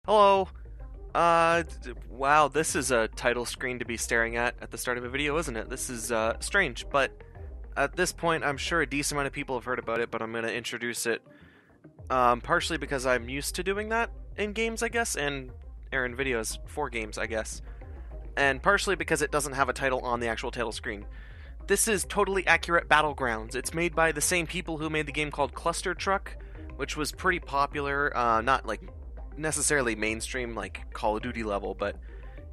Hello. Wow, this is a title screen to be staring at the start of a video, isn't it? This is, strange, but at this point, I'm sure a decent amount of people have heard about it, but I'm gonna introduce it, partially because I'm used to doing that in games, I guess, and or in videos for games, I guess, and partially because it doesn't have a title on the actual title screen. This is Totally Accurate Battlegrounds. It's made by the same people who made the game called Cluster Truck, which was pretty popular, not like necessarily mainstream like Call of Duty level, but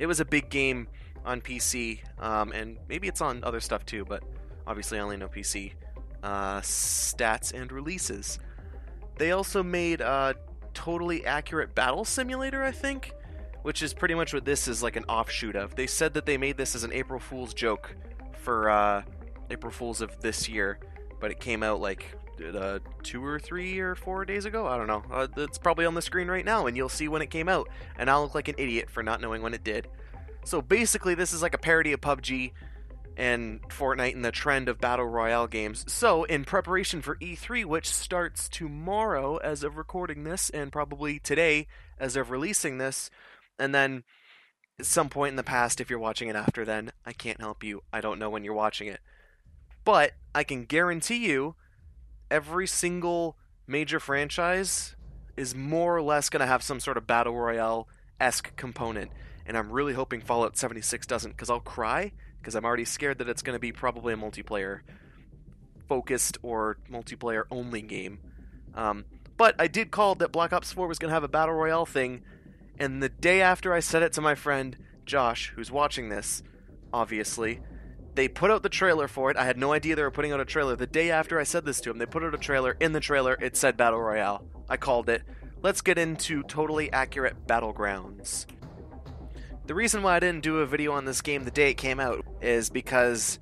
it was a big game on PC, and maybe it's on other stuff too, but obviously I only know PC. Stats and releases. They also made Totally Accurate Battle Simulator, I think, which is pretty much what this is like an offshoot of. They said that they made this as an April Fool's joke for April Fool's of this year, but it came out like 2 or 3 or 4 days ago. I don't know. It's probably on the screen right now, and you'll see when it came out. And I'll look like an idiot for not knowing when it did. So basically, this is like a parody of PUBG and Fortnite and the trend of Battle Royale games. So, in preparation for E3, which starts tomorrow as of recording this, and probably today as of releasing this, and then at some point in the past, if you're watching it after then, I can't help you. I don't know when you're watching it. But I can guarantee you every single major franchise is more or less going to have some sort of battle royale-esque component, and I'm really hoping Fallout 76 doesn't, because I'll cry, because I'm already scared that it's going to be probably a multiplayer focused or multiplayer only game. But I did call that Black Ops 4 was going to have a battle royale thing, and the day after I said it to my friend Josh, who's watching this, obviously, they put out the trailer for it. I had no idea they were putting out a trailer. The day after I said this to him, they put out a trailer. In the trailer, it said Battle Royale. I called it. Let's get into Totally Accurate Battlegrounds. The reason why I didn't do a video on this game the day it came out is because,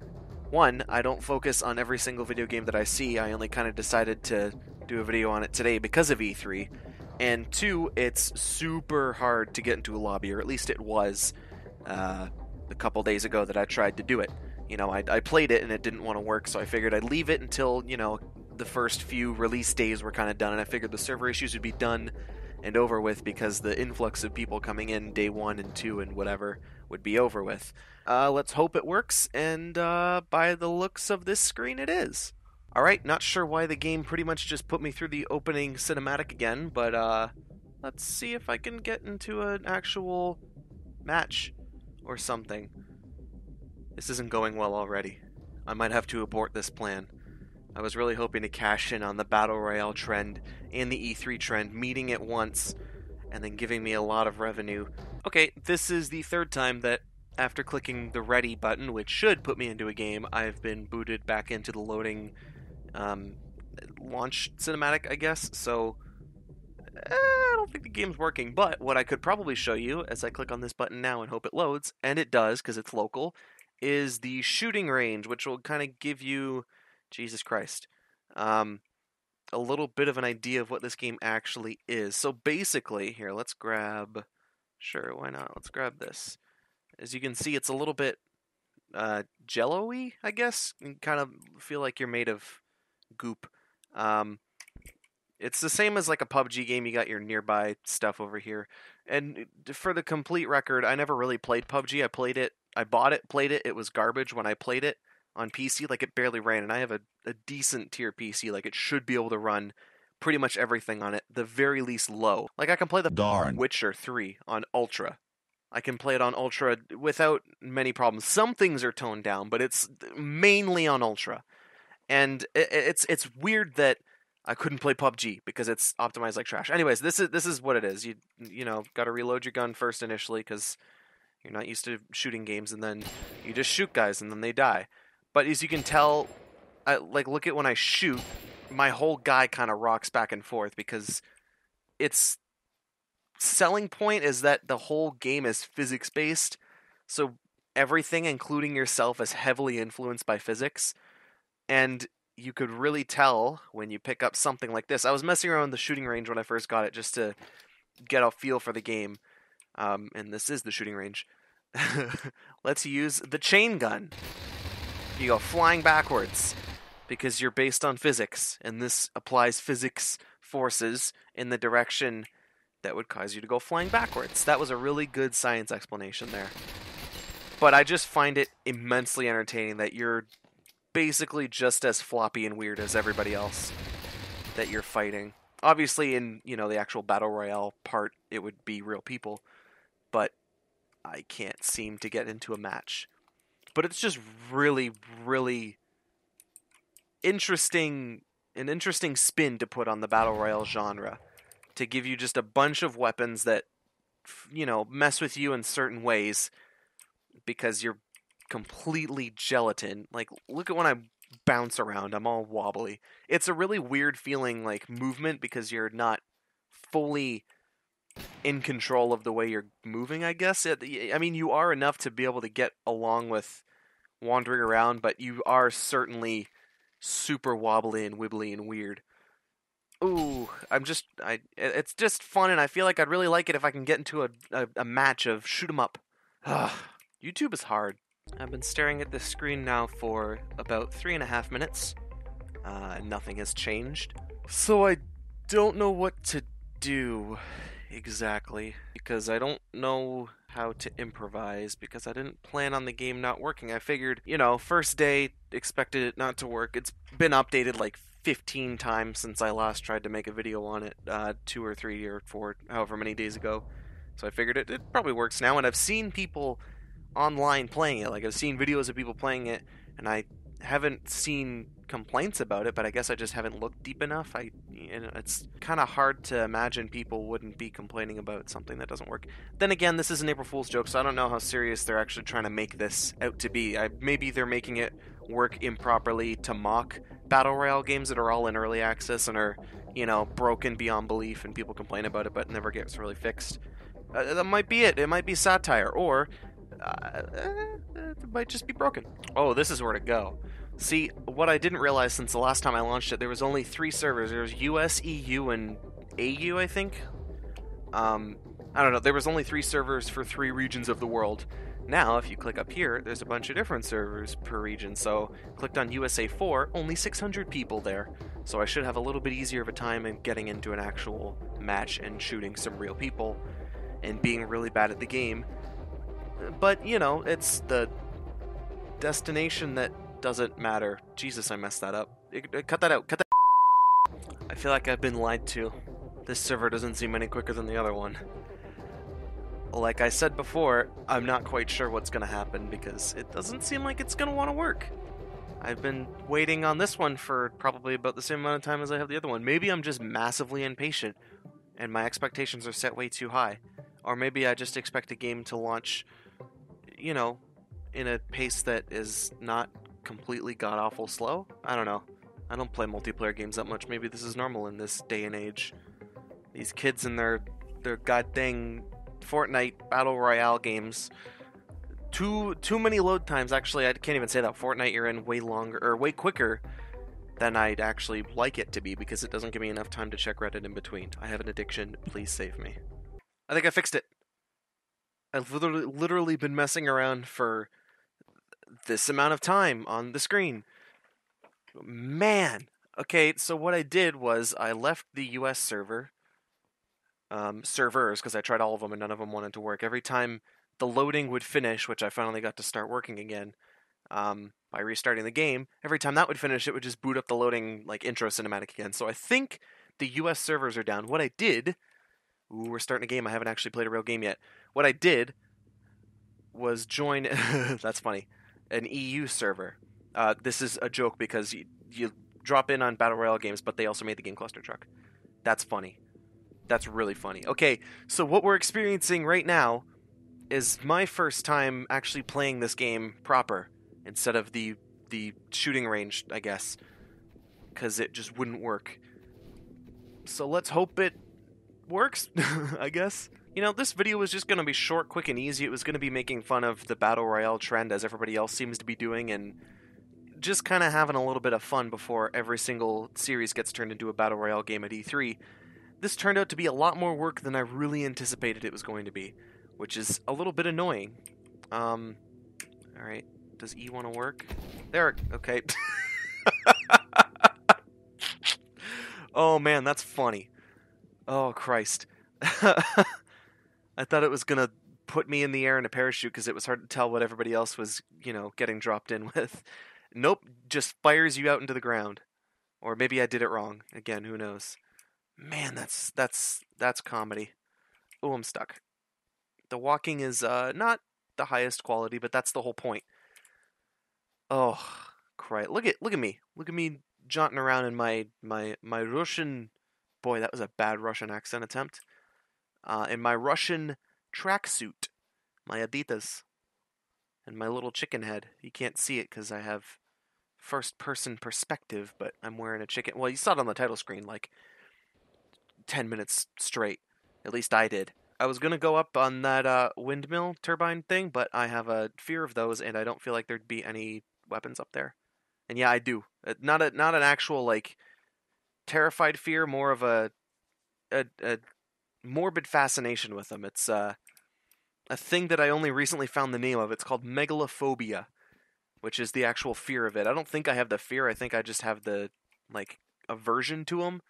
one, I don't focus on every single video game that I see. I only kind of decided to do a video on it today because of E3. And two, it's super hard to get into a lobby, or at least it was a couple days ago that I tried to do it. You know, I played it and it didn't want to work, so I figured I'd leave it until, you know, the first few release days were kind of done, and I figured the server issues would be done and over with because the influx of people coming in day 1 and 2 and whatever would be over with. Let's hope it works, and by the looks of this screen, it is. Alright, not sure why the game pretty much just put me through the opening cinematic again, but let's see if I can get into an actual match or something. This isn't going well already. I might have to abort this plan. I was really hoping to cash in on the Battle Royale trend and the E3 trend, meeting at once, and then giving me a lot of revenue. Okay, this is the third time that after clicking the ready button, which should put me into a game, I've been booted back into the loading launch cinematic, I guess. So, I don't think the game's working, but what I could probably show you as I click on this button now and hope it loads, and it does because it's local, is the shooting range, which will kind of give you, Jesus Christ, a little bit of an idea of what this game actually is. So basically, here, let's grab, sure, why not? Let's grab this. As you can see, it's a little bit jello-y, I guess. You kind of feel like you're made of goop. It's the same as like a PUBG game. You got your nearby stuff over here. And for the complete record, I never really played PUBG. I played it, I bought it, played it. It was garbage when I played it on PC. Like, it barely ran. And I have a decent tier PC. Like, it should be able to run pretty much everything on it. The very least low. Like, I can play the Witcher 3 on Ultra. I can play it on Ultra without many problems. Some things are toned down, but it's mainly on Ultra. And it's weird that I couldn't play PUBG because it's optimized like trash. Anyways, this is what it is. You know, got to reload your gun first initially because you're not used to shooting games, and then you just shoot guys and then they die. But as you can tell, like, look at when I shoot, my whole guy kind of rocks back and forth because its selling point is that the whole game is physics based. So everything, including yourself, is heavily influenced by physics. And you could really tell when you pick up something like this. I was messing around with the shooting range when I first got it just to get a feel for the game. And this is the shooting range. Let's use the chain gun. You go flying backwards because you're based on physics, and this applies physics forces in the direction that would cause you to go flying backwards. That was a really good science explanation there. But I just find it immensely entertaining that you're basically just as floppy and weird as everybody else that you're fighting. Obviously, in, you know, the actual Battle Royale part, it would be real people. But I can't seem to get into a match. But it's just really, really interesting, an interesting spin to put on the Battle Royale genre. To give you just a bunch of weapons that, you know, mess with you in certain ways because you're completely gelatin. Like, look at when I bounce around, I'm all wobbly. It's a really weird feeling, like, movement because you're not fully in control of the way you're moving, I guess. I mean, you are enough to be able to get along with wandering around, but you are certainly super wobbly and wibbly and weird. Ooh, it's just fun, and I feel like I'd really like it if I can get into a match of shoot 'em up. YouTube is hard. I've been staring at this screen now for about 3.5 minutes, and nothing has changed. So I don't know what to do exactly, because I don't know how to improvise, because I didn't plan on the game not working. I figured, you know, first day, expected it not to work. It's been updated like 15 times since I last tried to make a video on it, 2 or 3 or 4, however many days ago. So I figured it probably works now, and I've seen people online playing it. Like, I've seen videos of people playing it, and I haven't seen complaints about it, but I guess I just haven't looked deep enough. It's kind of hard to imagine people wouldn't be complaining about something that doesn't work. Then again, this is an April Fool's joke, so I don't know how serious they're actually trying to make this out to be. Maybe they're making it work improperly to mock Battle Royale games that are all in early access and are, you know, broken beyond belief, and people complain about it but never gets really fixed. That might be it. It might be satire, or it might just be broken. Oh, this is where to go. See, what I didn't realize since the last time I launched it, there was only 3 servers. There was US, EU, and AU, I think. I don't know. There was only 3 servers for 3 regions of the world. Now, if you click up here, there's a bunch of different servers per region. So, clicked on USA 4, only 600 people there. So I should have a little bit easier of a time in getting into an actual match and shooting some real people and being really bad at the game. But, you know, it's the destination that doesn't matter. Jesus, I messed that up. Cut that out. Cut that. I feel like I've been lied to. This server doesn't seem any quicker than the other one. Like I said before, I'm not quite sure what's going to happen because it doesn't seem like it's going to want to work. I've been waiting on this one for probably about the same amount of time as I have the other one. Maybe I'm just massively impatient and my expectations are set way too high. Or maybe I just expect a game to launch, you know, in a pace that is not completely god-awful slow. I don't know. I don't play multiplayer games that much. Maybe this is normal in this day and age. These kids and their goddamn FortNite Battle Royale games. Too many load times. Actually, I can't even say that. FortNite, you're in way longer, or way quicker than I'd actually like it to be, because it doesn't give me enough time to check Reddit in between. I have an addiction. Please save me. I think I fixed it. I've literally been messing around for this amount of time on the screen. Man! Okay, so what I did was I left the US servers, because I tried all of them and none of them wanted to work. Every time the loading would finish, which I finally got to start working again, by restarting the game, every time that would finish, it would just boot up the loading, like, intro cinematic again. So I think the US servers are down. What I did... Ooh, we're starting a game. I haven't actually played a real game yet. What I did was join... That's funny. An EU server. This is a joke because you drop in on Battle Royale games, but they also made the game Cluster Truck. That's funny. That's really funny. Okay, so what we're experiencing right now is my first time actually playing this game proper instead of the shooting range, I guess, because it just wouldn't work. So let's hope it works, I guess. You know, this video was just going to be short, quick, and easy. It was going to be making fun of the Battle Royale trend as everybody else seems to be doing, and just kind of having a little bit of fun before every single series gets turned into a Battle Royale game at E3. This turned out to be a lot more work than I really anticipated it was going to be, which is a little bit annoying. Alright, does E want to work? There, okay. Oh man, that's funny. Oh Christ. I thought it was gonna put me in the air in a parachute because it was hard to tell what everybody else was, getting dropped in with. Nope, just fires you out into the ground. Or maybe I did it wrong. Again, who knows? Man, that's comedy. Oh, I'm stuck. The walking is not the highest quality, but that's the whole point. Oh, cry! Look at me. Look at me jaunting around in my Russian. Boy, that was a bad Russian accent attempt. In my Russian tracksuit, my Adidas, and my little chicken head. You can't see it because I have first-person perspective, but I'm wearing a chicken. Well, you saw it on the title screen like 10 minutes straight. At least I did. I was going to go up on that windmill turbine thing, but I have a fear of those, and I don't feel like there'd be any weapons up there. And yeah, I do. Not an actual, like, terrified fear, more of a morbid fascination with them. It's a thing that I only recently found the name of. It's called megalophobia, which is the actual fear of it. I don't think I have the fear. I think I just have the, like, aversion to them.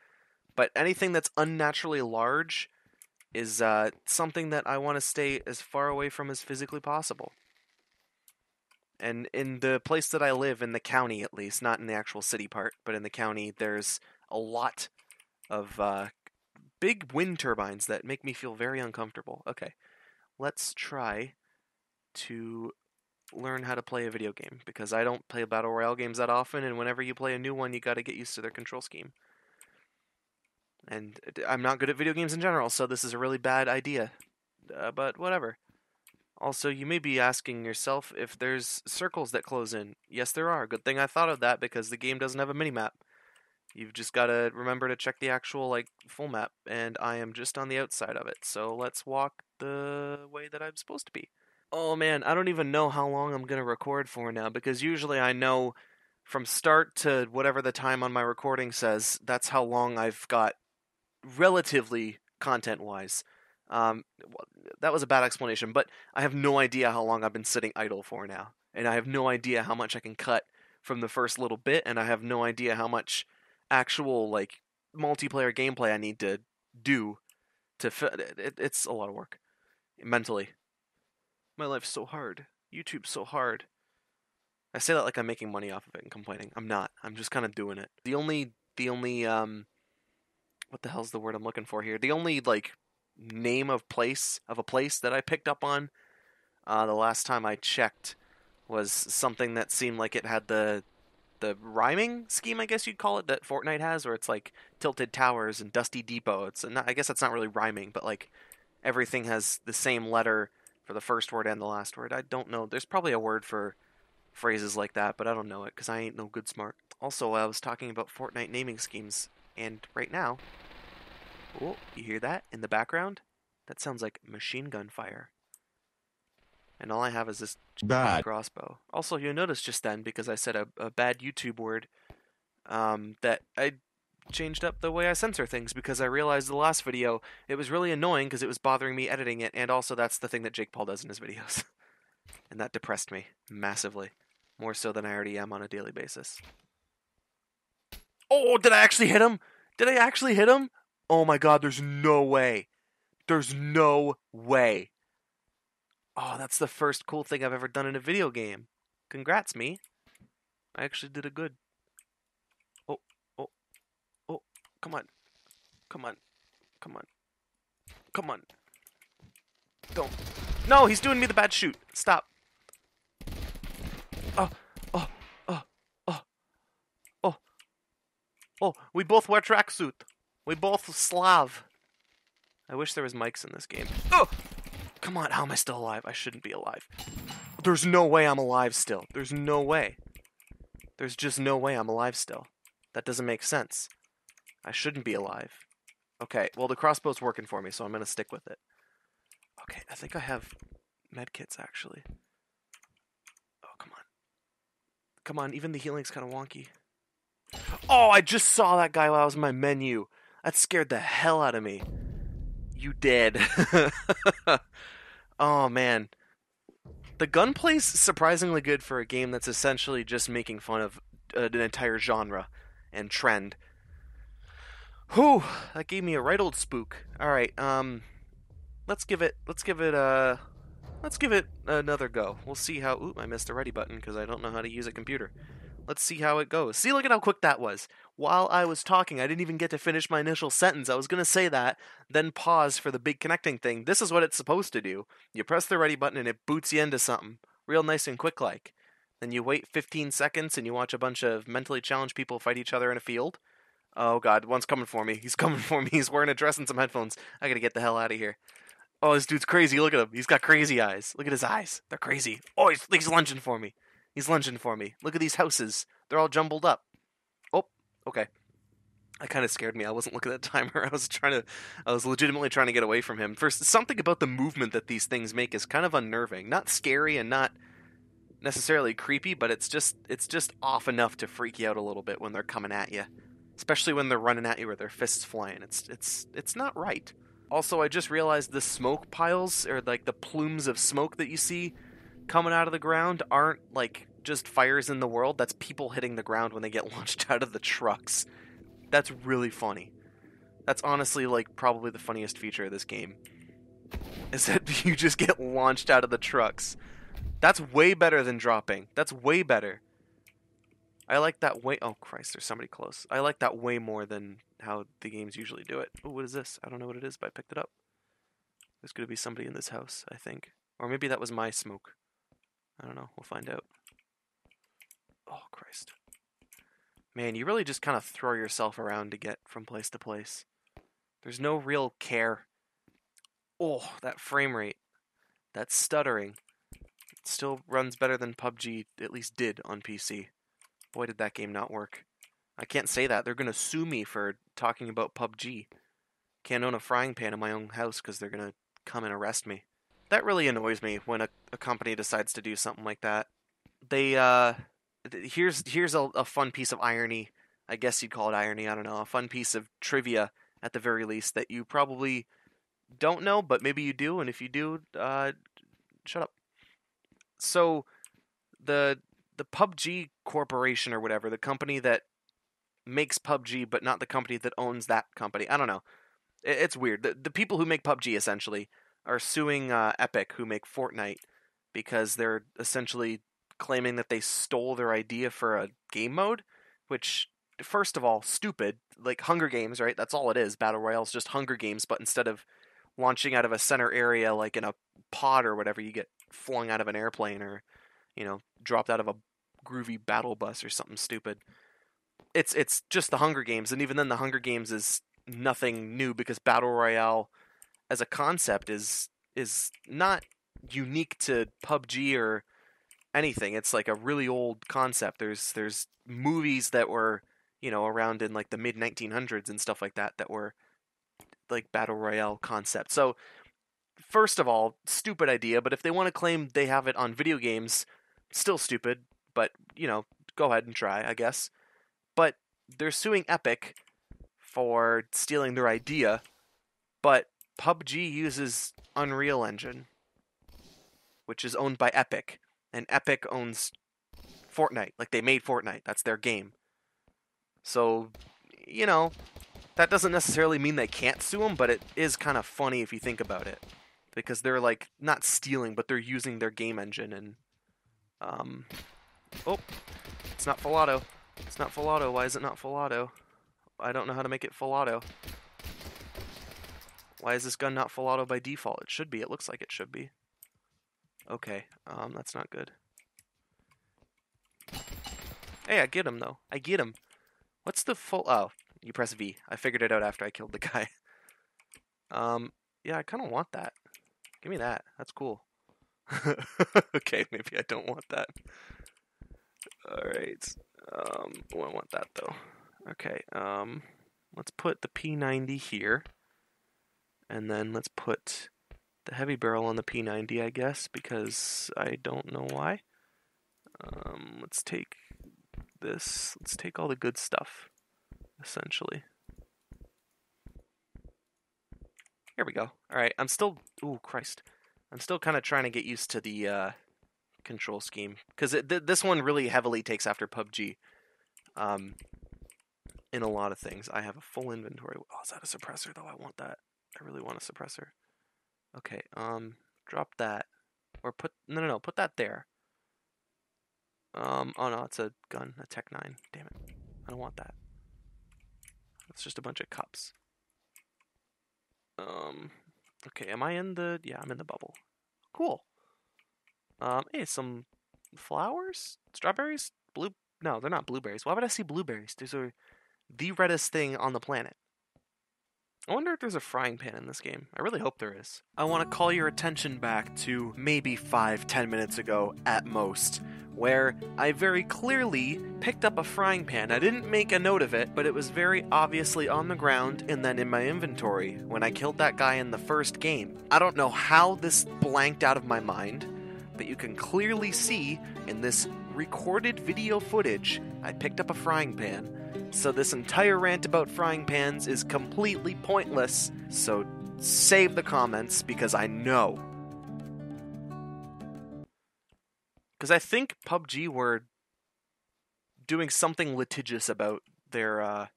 But anything that's unnaturally large is something that I want to stay as far away from as physically possible. And in the place that I live, in the county at least, not in the actual city part, but in the county, there's a lot of big wind turbines that make me feel very uncomfortable. Okay, let's try to learn how to play a video game, because I don't play Battle Royale games that often, and whenever you play a new one, you gotta get used to their control scheme. And I'm not good at video games in general, so this is a really bad idea. But whatever. Also, you may be asking yourself if there's circles that close in. Yes, there are. Good thing I thought of that, because the game doesn't have a minimap. You've just got to remember to check the actual, full map, and I am just on the outside of it. So let's walk the way that I'm supposed to be. Oh man, I don't even know how long I'm going to record for now, because usually I know from start to whatever the time on my recording says, that's how long I've got relatively content-wise. That was a bad explanation, but I have no idea how long I've been sitting idle for now. And I have no idea how much I can cut from the first little bit, and I have no idea how much actual, multiplayer gameplay I need to do to it's a lot of work. Mentally. My life's so hard. YouTube's so hard. I say that like I'm making money off of it and complaining. I'm not. I'm just kind of doing it. The only what the hell's the word I'm looking for here? The only, name of a place that I picked up on the last time I checked was something that seemed like it had the rhyming scheme, I guess you'd call it, that FortNite has, where it's like Tilted Towers and Dusty Depot. It's not, I guess that's not really rhyming, but everything has the same letter for the first word and the last word. I don't know. There's probably a word for phrases like that, but I don't know it because I ain't no good smart. Also, I was talking about Fortnite naming schemes, and right now, oh, you hear that in the background? That sounds like machine gun fire. And all I have is this Bad. crossbow. Also, you'll notice just then, because I said a bad YouTube word, that I changed up the way I censor things, because I realized the last video, it was really annoying because it was bothering me editing it, and also that's the thing that Jake Paul does in his videos. And that depressed me massively. More so than I already am on a daily basis. Oh, did I actually hit him? Did I actually hit him? Oh my god, there's no way. There's no way. Oh, that's the first cool thing I've ever done in a video game. Congrats, me. I actually did a good. Oh, oh, oh, come on. Come on. Come on. Come on. Don't. No, he's doing me the bad shoot. Stop. Oh, oh, oh, oh, oh, oh, we both wear tracksuit. We both Slav. I wish there was mics in this game. Oh! Come on, how am I still alive? I shouldn't be alive. There's no way I'm alive still. There's no way. There's just no way I'm alive still. That doesn't make sense. I shouldn't be alive. Okay, well the crossbow's working for me, so I'm gonna stick with it. Okay, I think I have medkits actually. Oh, come on. Come on, even the healing's kind of wonky. Oh, I just saw that guy while I was in my menu. That scared the hell out of me. You did. Oh, man. The gunplay's surprisingly good for a game that's essentially just making fun of an entire genre and trend. Whew, that gave me a right old spook. Alright, let's give it another go. We'll see how, ooh, I missed the ready button because I don't know how to use a computer. Let's see how it goes. See, look at how quick that was. While I was talking, I didn't even get to finish my initial sentence. I was going to say that, then pause for the big connecting thing. This is what it's supposed to do. You press the ready button and it boots you into something. Real nice and quick like. Then you wait 15 seconds and you watch a bunch of mentally challenged people fight each other in a field. Oh god, one's coming for me. He's coming for me. He's wearing a dress and some headphones. I gotta get the hell out of here. Oh, this dude's crazy. Look at him. He's got crazy eyes. Look at his eyes. They're crazy. Oh, he's lunging for me. He's lunging for me. Look at these houses. They're all jumbled up. Oh, okay. That kind of scared me. I wasn't looking at the timer. I was legitimately trying to get away from him. First, something about the movement that these things make is kind of unnerving. Not scary and not necessarily creepy, but it's just off enough to freak you out a little bit when they're coming at you. Especially when they're running at you with their fists flying. It's not right. Also, I just realized the smoke piles, or like the plumes of smoke that you see coming out of the ground, aren't like just fires in the world. That's people hitting the ground when they get launched out of the trucks. That's really funny. That's honestly like probably the funniest feature of this game. Is that you just get launched out of the trucks. That's way better than dropping. That's way better. I like that way... Oh, Christ, there's somebody close. I like that way more than how the games usually do it. Oh, what is this? I don't know what it is, but I picked it up. There's going to be somebody in this house, I think. Or maybe that was my smoke. I don't know. We'll find out. Oh, Christ. Man, you really just kind of throw yourself around to get from place to place. There's no real care. Oh, that frame rate. That stuttering. It still runs better than PUBG at least did on PC. Boy, did that game not work. I can't say that. They're going to sue me for talking about PUBG. Can't own a frying pan in my own house because they're going to come and arrest me. That really annoys me when a company decides to do something like that. They, here's a fun piece of irony. I guess you'd call it irony, I don't know. A fun piece of trivia, at the very least, that you probably don't know, but maybe you do, and if you do, shut up. So, the PUBG Corporation or whatever, the company that makes PUBG, but not the company that owns that company. I don't know. It's weird. The people who make PUBG, essentially, are suing Epic, who make FortNite, because they're essentially claiming that they stole their idea for a game mode, which, first of all, stupid. Like Hunger Games, right? That's all it is. Battle Royale is just Hunger Games, but instead of launching out of a center area like in a pod or whatever, you get flung out of an airplane or, dropped out of a groovy battle bus or something stupid. It's just the Hunger Games, and even then the Hunger Games is nothing new because Battle Royale as a concept is not unique to PUBG or anything. It's like a really old concept. There's movies that were, around in like the mid 1900s and stuff like that were like Battle Royale concept. So first of all, stupid idea, but if they want to claim they have it on video games, still stupid, but go ahead and try, I guess. But they're suing Epic for stealing their idea, but PUBG uses Unreal Engine, which is owned by Epic, and Epic owns Fortnite. Like, they made Fortnite. That's their game. So, that doesn't necessarily mean they can't sue them, but it is kind of funny if you think about it. Because they're, like, not stealing, but they're using their game engine, and, oh, it's not full auto. It's not full auto. Why is it not full auto? I don't know how to make it full auto. Why is this gun not full auto by default? It should be. It looks like it should be. Okay, that's not good. Hey, I get him, though. I get him. What's the full... Oh, you press V. I figured it out after I killed the guy. Yeah, I kind of want that. Give me that. That's cool. Okay, maybe I don't want that. Alright. I want that, though. Okay, let's put the P90 here. And then let's put the heavy barrel on the P90, I guess, because I don't know why. Let's take this. Let's take all the good stuff, essentially. Here we go. Alright, I'm still... Ooh, Christ. I'm still kind of trying to get used to the control scheme, because this one really heavily takes after PUBG. in a lot of things. I have a full inventory. Oh, is that a suppressor though? I want that. I really want a suppressor. Okay, drop that. Or no, put that there. Oh no, it's a gun, a Tech 9. Damn it. I don't want that. It's just a bunch of cups. Okay, am I in the... Yeah, I'm in the bubble. Cool. Hey, some flowers? Strawberries? No, they're not blueberries. Why would I see blueberries? These are the reddest thing on the planet. I wonder if there's a frying pan in this game. I really hope there is. I want to call your attention back to maybe 5-10 minutes ago at most, where I very clearly picked up a frying pan. I didn't make a note of it, but it was very obviously on the ground and then in my inventory when I killed that guy in the first game. I don't know how this blanked out of my mind, but you can clearly see in this recorded video footage, I picked up a frying pan. So this entire rant about frying pans is completely pointless, so save the comments, because I know. Because I think PUBG were doing something litigious about their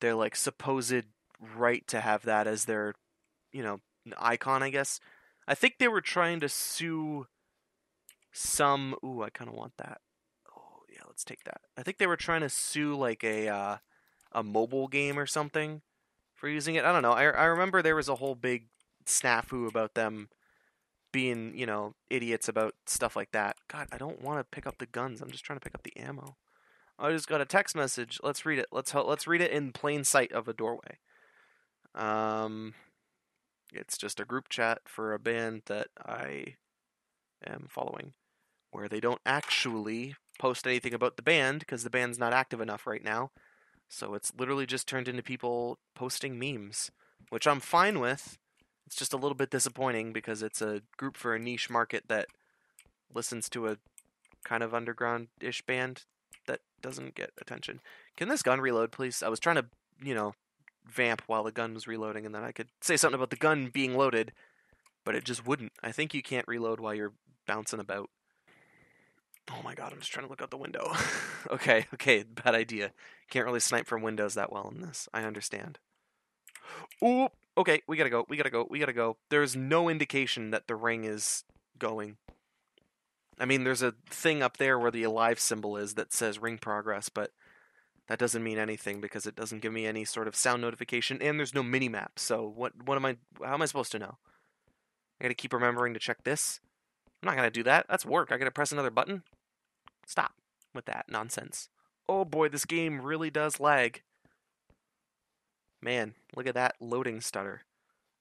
like supposed right to have that as their, icon, I guess. I think they were trying to sue some... Ooh, I kind of want that. Yeah, let's take that. I think they were trying to sue like a mobile game or something for using it. I don't know. I remember there was a whole big snafu about them being, idiots about stuff like that. God, I don't want to pick up the guns. I'm just trying to pick up the ammo. I just got a text message. Let's read it. Let's read it in plain sight of a doorway. It's just a group chat for a band that I am following, where they don't actually post anything about the band because the band's not active enough right now. So it's literally just turned into people posting memes, which I'm fine with. It's just a little bit disappointing because it's a group for a niche market that listens to a kind of underground-ish band that doesn't get attention. Can this gun reload, please? I was trying to, vamp while the gun was reloading, and then I could say something about the gun being loaded, but it just wouldn't. I think you can't reload while you're bouncing about. Oh my god, I'm just trying to look out the window. Okay, bad idea. Can't really snipe from windows that well in this. I understand. Ooh, okay, we gotta go. There's no indication that the ring is going. I mean, there's a thing up there where the alive symbol is that says ring progress, but that doesn't mean anything because it doesn't give me any sort of sound notification, and there's no mini-map, so how am I supposed to know? I gotta keep remembering to check this? I'm not gonna do that. That's work. I gotta press another button? Stop with that nonsense. Oh boy, this game really does lag. Man, look at that loading stutter.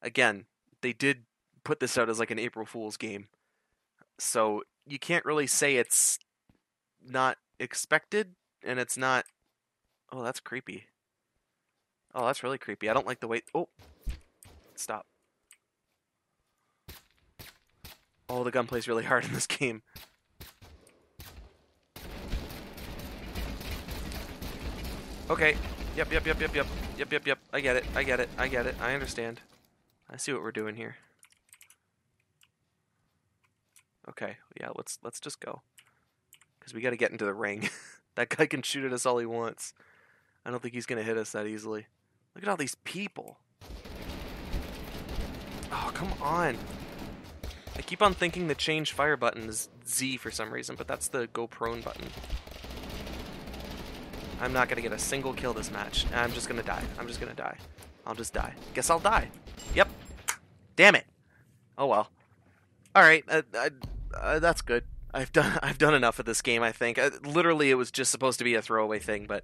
Again, they did put this out as like an April Fool's game. So you can't really say it's not expected, and it's not... Oh, that's creepy. Oh, that's really creepy. I don't like the way... Oh! Stop. Oh, the gun plays really hard in this game. Okay. Yep. I get it. I understand. I see what we're doing here. Okay. Yeah, let's just go. Because we gotta get into the ring. That guy can shoot at us all he wants. I don't think he's gonna hit us that easily. Look at all these people. Oh, come on. I keep on thinking the change fire button is Z for some reason, but that's the go prone button. I'm not going to get a single kill this match. I'm just going to die. I'll just die. Guess I'll die. Yep. Damn it. Oh well. Alright, that's good. I've done enough of this game, I think. Literally, it was just supposed to be a throwaway thing, but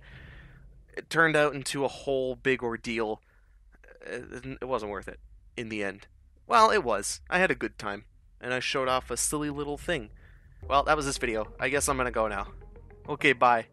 it turned out into a whole big ordeal. It wasn't worth it in the end. Well, it was. I had a good time, and I showed off a silly little thing. Well, that was this video. I guess I'm going to go now. Okay, bye.